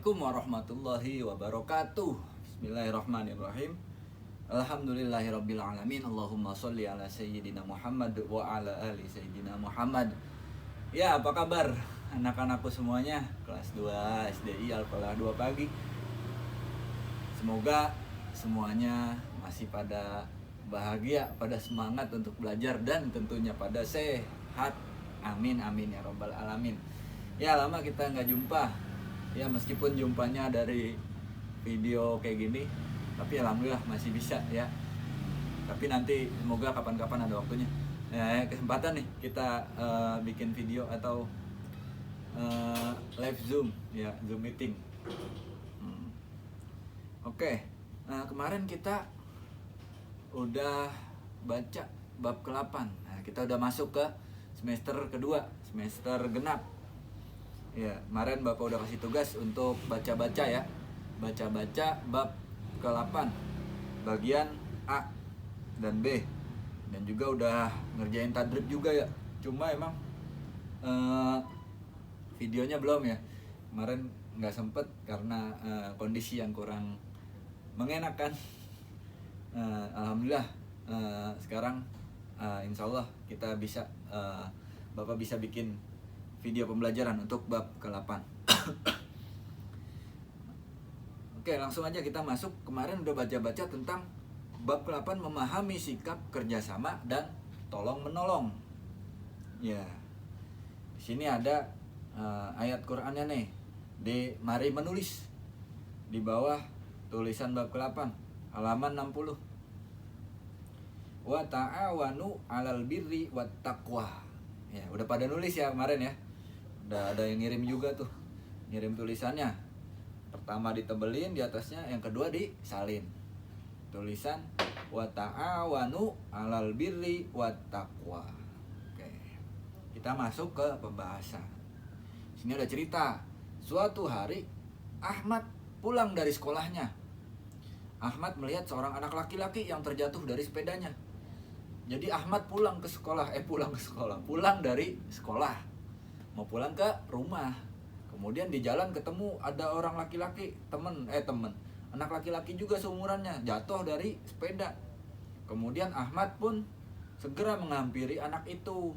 Assalamualaikum warahmatullahi wabarakatuh. Bismillahirrahmanirrahim. Alhamdulillahirabbil alamin. Allahumma sholli ala sayyidina Muhammad wa ala ali sayyidina Muhammad. Ya, apa kabar anak-anakku semuanya? Kelas 2 SDI Al-Falah 2 pagi. Semoga semuanya masih pada bahagia, pada semangat untuk belajar dan tentunya pada sehat. Amin amin ya rabbal alamin. Ya, lama kita nggak jumpa. Ya, meskipun jumpanya dari video kayak gini, tapi alhamdulillah masih bisa ya. Tapi nanti semoga kapan-kapan ada waktunya, kesempatan nih kita bikin video atau live Zoom ya, Zoom meeting. Oke. Nah, kemarin kita udah baca bab ke-8. Nah, kita udah masuk ke semester kedua, semester genap. Ya, kemarin Bapak udah kasih tugas untuk baca-baca ya. Baca-baca bab ke-8 bagian A dan B. Dan juga udah ngerjain tadrib juga ya. Cuma emang videonya belum ya. Kemarin nggak sempet karena kondisi yang kurang mengenakan. Alhamdulillah sekarang insya Allah kita bisa Bapak bisa bikin video pembelajaran untuk bab ke-8. Oke, langsung aja kita masuk. Kemarin udah baca-baca tentang bab ke-8, memahami sikap kerjasama dan tolong menolong. Ya, di sini ada ayat Qur'annya nih, di Mari Menulis, di bawah tulisan bab ke-8 halaman 60. Wa ta'awanu 'alal birri wat taqwa. Ya, udah pada nulis ya kemarin ya. Udah ada yang ngirim juga tuh, ngirim tulisannya. Pertama ditebelin di atasnya, yang kedua disalin. Tulisan wa ta'awanu 'alal birri wat taqwa. Oke. Kita masuk ke pembahasan. Sini ada cerita. Suatu hari Ahmad pulang dari sekolahnya. Ahmad melihat seorang anak laki-laki yang terjatuh dari sepedanya. Jadi Ahmad pulang dari sekolah. Mau pulang ke rumah. Kemudian di jalan ketemu ada orang laki-laki, temen, anak laki-laki juga seumurannya, jatuh dari sepeda. Kemudian Ahmad pun segera menghampiri anak itu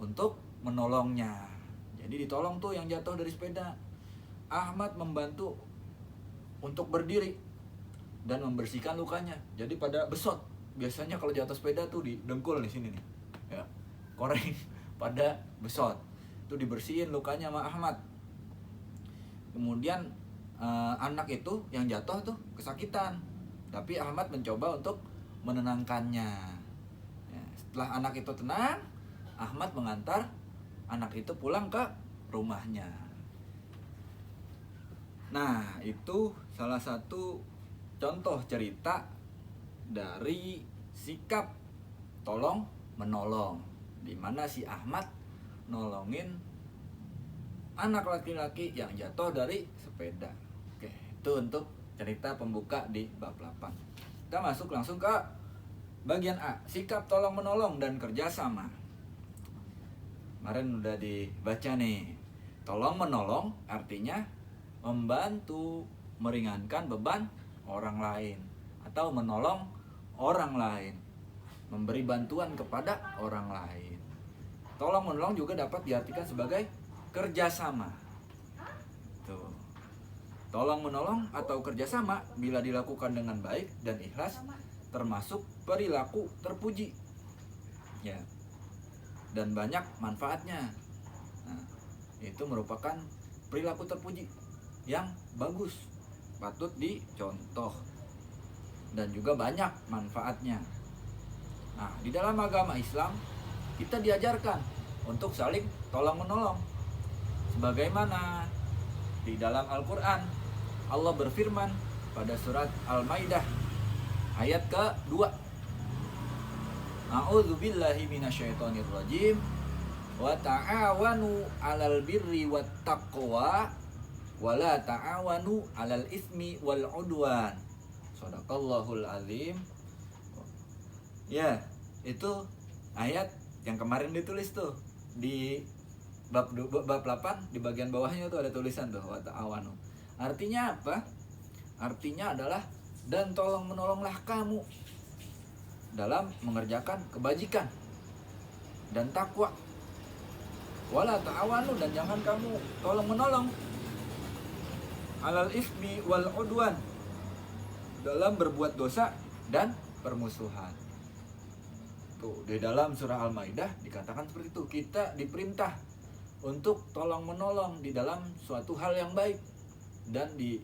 untuk menolongnya. Jadi ditolong tuh yang jatuh dari sepeda. Ahmad membantu untuk berdiri dan membersihkan lukanya. Jadi pada besot. Biasanya kalau jatuh sepeda tuh di dengkul nih sini nih. Ya. Koreng pada besot. Itu dibersihin lukanya sama Ahmad. Kemudian anak itu yang jatuh tuh kesakitan, tapi Ahmad mencoba untuk menenangkannya. Ya, setelah anak itu tenang, Ahmad mengantar anak itu pulang ke rumahnya. Nah, itu salah satu contoh cerita dari sikap tolong menolong, di mana si Ahmad nolongin anak laki-laki yang jatuh dari sepeda. Oke, itu untuk cerita pembuka di bab 8. Kita masuk langsung ke bagian A, sikap tolong menolong dan kerjasama. Kemarin udah dibaca nih. Tolong menolong artinya membantu, meringankan beban orang lain, atau menolong orang lain, memberi bantuan kepada orang lain. Tolong menolong juga dapat diartikan sebagai kerjasama. Tuh. Tolong menolong atau kerjasama bila dilakukan dengan baik dan ikhlas termasuk perilaku terpuji. Ya. Dan banyak manfaatnya. Nah, itu merupakan perilaku terpuji yang bagus, patut dicontoh, dan juga banyak manfaatnya. Nah, di dalam agama Islam kita diajarkan untuk saling tolong menolong. Sebagaimana di dalam Al-Quran Allah berfirman pada surat Al-Maidah ayat ke-2. A'udzubillahi minasyaitonirrajim. Wa ta'awanu 'alal birri wat taqwa wa la ta'awanu 'alal ismi wal 'udwan. Shadaqallahul azim. Ya, itu ayat yang kemarin ditulis tuh di bab 8 di bagian bawahnya tuh ada tulisan tuh wa ta'awanu. Artinya apa? Artinya adalah dan tolong menolonglah kamu dalam mengerjakan kebajikan dan takwa. Wala ta'awanu, dan jangan kamu tolong menolong alal ismi wal udwan, dalam berbuat dosa dan permusuhan. Tuh, di dalam surah Al-Maidah dikatakan seperti itu. Kita diperintah untuk tolong menolong di dalam suatu hal yang baik dan di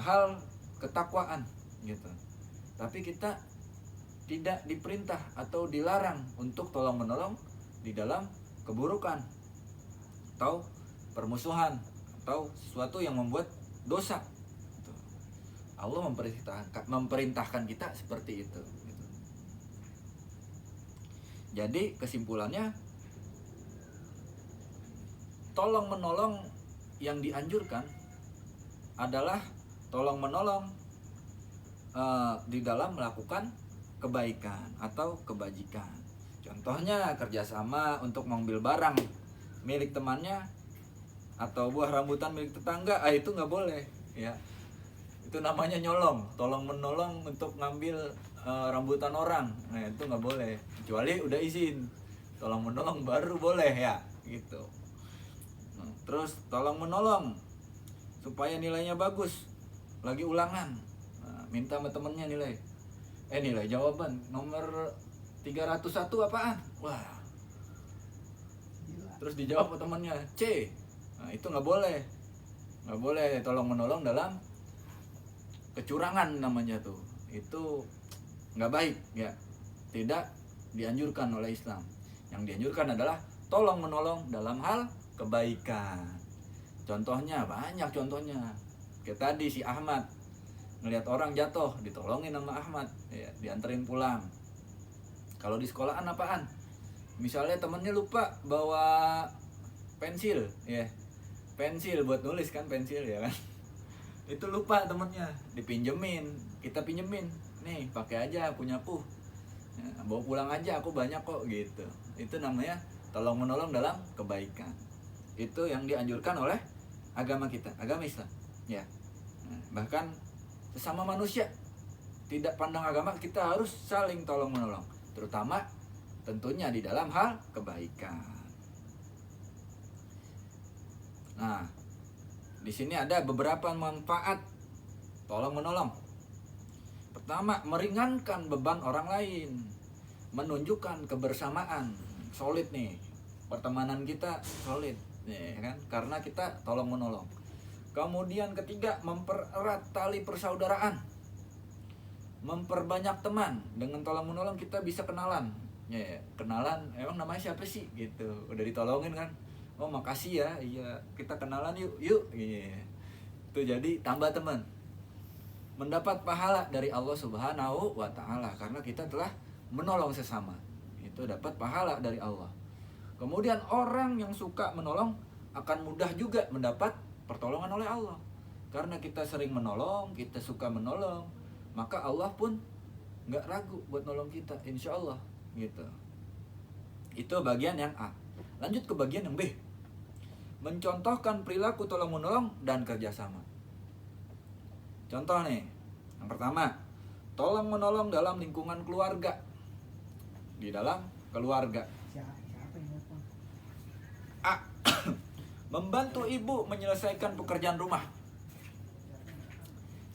hal ketakwaan gitu. Tapi kita tidak diperintah atau dilarang untuk tolong menolong di dalam keburukan atau permusuhan atau sesuatu yang membuat dosa. Allah memerintahkan kita seperti itu. Jadi kesimpulannya, tolong menolong yang dianjurkan adalah tolong menolong di dalam melakukan kebaikan atau kebajikan. Contohnya kerjasama untuk mengambil barang milik temannya atau buah rambutan milik tetangga, itu nggak boleh ya. Itu namanya nyolong, tolong menolong untuk ngambil rambutan orang. Nah, itu nggak boleh, kecuali udah izin. Tolong menolong baru boleh ya, gitu. Nah, terus tolong menolong supaya nilainya bagus, lagi ulangan. Nah, minta sama temennya nilai jawaban nomor 301 apaan? Wah. Terus dijawab sama temennya C. Nah, itu nggak boleh. Nggak boleh tolong menolong dalam kecurangan namanya tuh. Itu nggak baik ya. Tidak dianjurkan oleh Islam. Yang dianjurkan adalah tolong menolong dalam hal kebaikan. Contohnya banyak contohnya. Kayak tadi si Ahmad ngelihat orang jatuh, ditolongin sama Ahmad ya, dianterin pulang. Kalau di sekolahan apaan? Misalnya temennya lupa bawa pensil ya. Pensil buat nulis kan, pensil ya kan. Itu lupa temennya, dipinjemin, kita pinjemin. Nih, pakai aja punyaku. Ya, bawa pulang aja, aku banyak kok gitu. Itu namanya tolong menolong dalam kebaikan. Itu yang dianjurkan oleh agama kita, agama Islam. Ya. Nah, bahkan sesama manusia, tidak pandang agama, kita harus saling tolong menolong, terutama tentunya di dalam hal kebaikan. Nah, di sini ada beberapa manfaat tolong menolong. Pertama, meringankan beban orang lain, menunjukkan kebersamaan. Solid nih, pertemanan kita solid nih kan, karena kita tolong menolong. Kemudian ketiga, mempererat tali persaudaraan, memperbanyak teman. Dengan tolong menolong kita bisa kenalan ya, kenalan emang namanya siapa sih gitu, udah ditolongin kan, oh makasih ya, iya kita kenalan yuk iya. Itu jadi tambah teman, mendapat pahala dari Allah Subhanahu wa Ta'ala karena kita telah menolong sesama, itu dapat pahala dari Allah. Kemudian orang yang suka menolong akan mudah juga mendapat pertolongan oleh Allah, karena kita sering menolong, kita suka menolong, maka Allah pun nggak ragu buat nolong kita, insya Allah gitu. Itu bagian yang A. Lanjut ke bagian yang B, mencontohkan perilaku tolong menolong dan kerjasama. Contoh nih, yang pertama, tolong menolong dalam lingkungan keluarga, di dalam keluarga. A. Membantu ibu menyelesaikan pekerjaan rumah,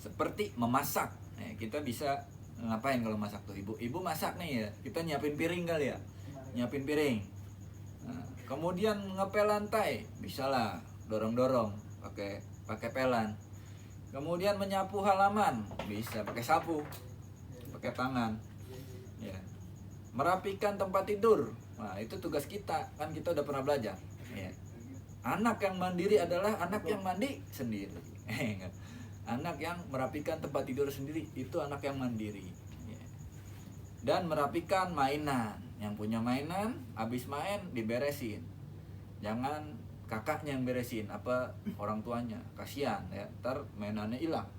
seperti memasak. Kita bisa ngapain kalau masak tuh? Ibu masak nih ya, kita nyiapin piring kali ya, nyiapin piring. Nah, kemudian ngepel lantai, bisalah dorong pakai pelan. Kemudian menyapu halaman, bisa pakai sapu, pakai tangan. Ya. Merapikan tempat tidur, nah itu tugas kita, kan kita udah pernah belajar. Ya. Anak yang mandiri adalah anak yang mandi sendiri. Anak yang merapikan tempat tidur sendiri itu anak yang mandiri. Dan merapikan mainan, yang punya mainan habis main diberesin, jangan kakaknya yang beresin, apa orang tuanya, kasihan ya, ntar mainannya hilang,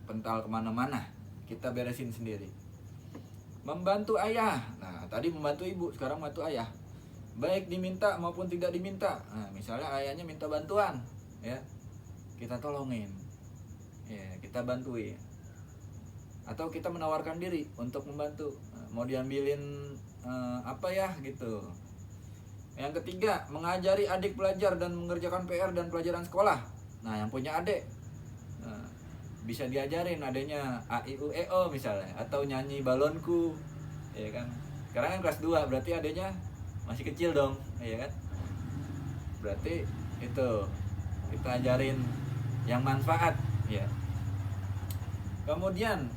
pental kemana-mana, kita beresin sendiri. Membantu ayah, nah tadi membantu ibu, sekarang membantu ayah, baik diminta maupun tidak diminta. Nah misalnya ayahnya minta bantuan ya, kita tolongin, ya kita bantuin, atau kita menawarkan diri untuk membantu. Mau diambilin apa ya gitu. Yang ketiga, mengajari adik belajar dan mengerjakan PR dan pelajaran sekolah. Nah, yang punya adik bisa diajarin adanya A I U E O misalnya, atau nyanyi balonku, ya kan. Sekarang kan kelas 2, berarti adiknya masih kecil dong, ya kan. Berarti itu kita ajarin yang manfaat, ya. Kemudian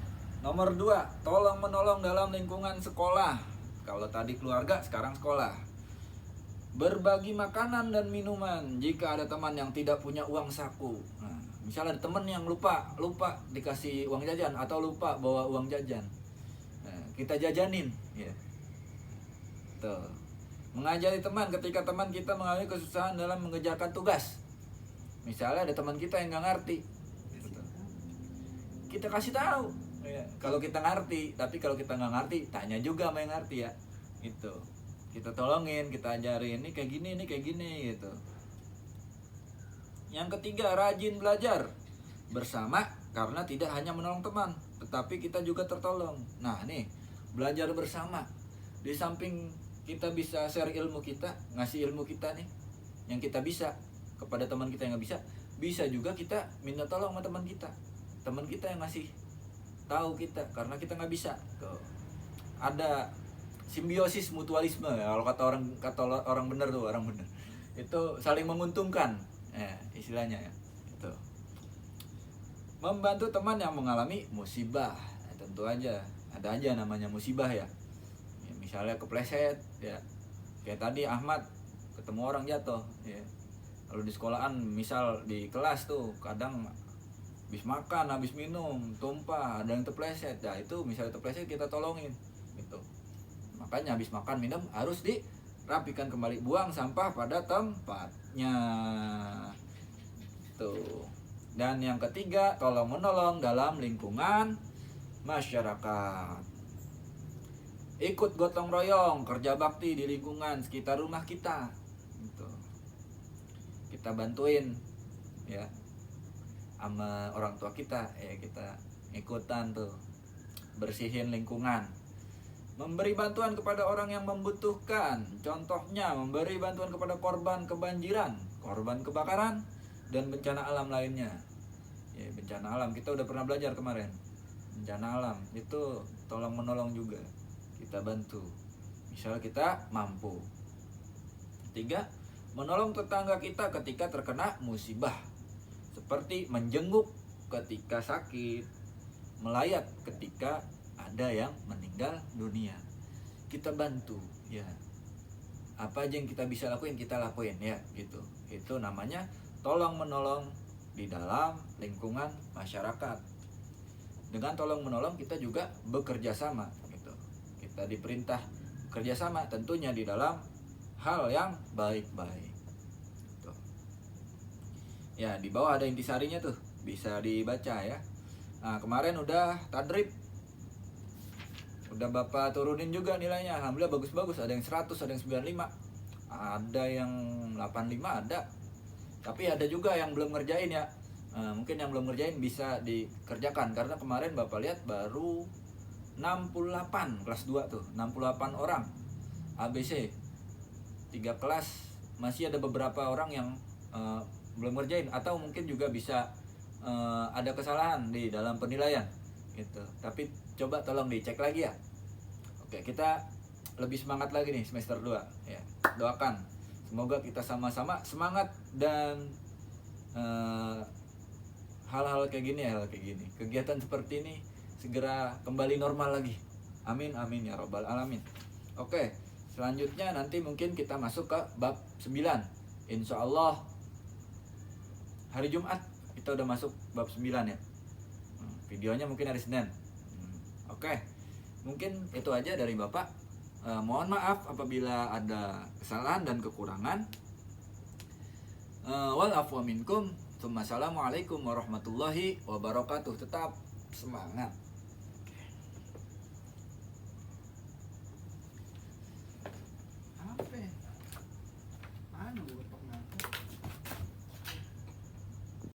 nomor 2, tolong menolong dalam lingkungan sekolah. Kalau tadi keluarga, sekarang sekolah. Berbagi makanan dan minuman jika ada teman yang tidak punya uang saku. Nah, misalnya ada teman yang lupa dikasih uang jajan atau lupa bawa uang jajan. Nah, kita jajanin, ya. Tuh. Mengajari teman ketika teman kita mengalami kesusahan dalam mengerjakan tugas. Misalnya ada teman kita yang nggak ngerti, gitu. Kita kasih tahu, ya. Kalau kita ngerti, tapi kalau kita nggak ngerti, tanya juga sama yang ngerti, ya. Gitu. Kita tolongin, kita ajarin, ini kayak gini gitu. Yang ketiga, rajin belajar bersama karena tidak hanya menolong teman, tetapi kita juga tertolong. Nah, nih, belajar bersama. Di samping kita bisa share ilmu kita, ngasih ilmu kita nih yang kita bisa kepada teman kita yang nggak bisa juga kita minta tolong sama teman kita yang ngasih tahu kita karena kita nggak bisa. Tuh. Ada simbiosis mutualisme, ya, kalau kata orang bener itu saling menguntungkan, ya, istilahnya, ya. Itu membantu teman yang mengalami musibah, ya, tentu aja ada aja namanya musibah, ya. Ya, misalnya kepleset, ya, kayak tadi Ahmad ketemu orang jatuh, ya. Kalau di sekolahan, misal di kelas tuh kadang habis makan, habis minum, tumpah, ada yang terpleset, ya itu misalnya terpleset kita tolongin, gitu. Makanya habis makan minum harus dirapikan kembali, buang sampah pada tempatnya. Tuh. Dan yang ketiga, tolong menolong dalam lingkungan masyarakat. Ikut gotong royong, kerja bakti di lingkungan sekitar rumah kita. Gitu. Kita bantuin, ya, sama orang tua kita, ya kita ikutan tuh bersihin lingkungan. Memberi bantuan kepada orang yang membutuhkan. Contohnya memberi bantuan kepada korban kebanjiran, korban kebakaran, dan bencana alam lainnya. Ya, bencana alam kita udah pernah belajar kemarin. Bencana alam itu tolong menolong juga. Kita bantu. Misal kita mampu. 3, menolong tetangga kita ketika terkena musibah. Seperti menjenguk ketika sakit, melayat ketika ada yang meninggal dunia. Kita bantu, ya. Apa aja yang kita bisa lakuin, kita lakuin, ya, gitu. Itu namanya tolong menolong di dalam lingkungan masyarakat. Dengan tolong menolong kita juga bekerja sama, gitu. Kita diperintah bekerja sama, tentunya di dalam hal yang baik-baik. Gitu. Ya, di bawah ada intisarinya tuh, bisa dibaca, ya. Nah, kemarin udah tadrib, udah Bapak turunin juga nilainya. Alhamdulillah bagus-bagus, ada yang 100, ada yang 95, ada yang 85 ada. Tapi ada juga yang belum ngerjain, ya. Mungkin yang belum ngerjain bisa dikerjakan, karena kemarin Bapak lihat baru 68 kelas 2 tuh, 68 orang ABC 3 kelas. Masih ada beberapa orang yang belum ngerjain, atau mungkin juga bisa ada kesalahan di dalam penilaian gitu. Tapi coba tolong dicek lagi, ya. Oke, kita lebih semangat lagi nih semester 2, ya. Doakan semoga kita sama-sama semangat dan hal-hal kayak gini, kegiatan seperti ini segera kembali normal lagi. Amin amin ya robbal alamin. Oke, selanjutnya nanti mungkin kita masuk ke bab 9. Insya Allah hari Jumat kita udah masuk bab 9, ya. Videonya mungkin hari Senin. Oke, mungkin itu aja dari Bapak. Mohon maaf apabila ada kesalahan dan kekurangan. Wal afwa minkum. Assalamualaikum warahmatullahi wabarakatuh. Tetap semangat.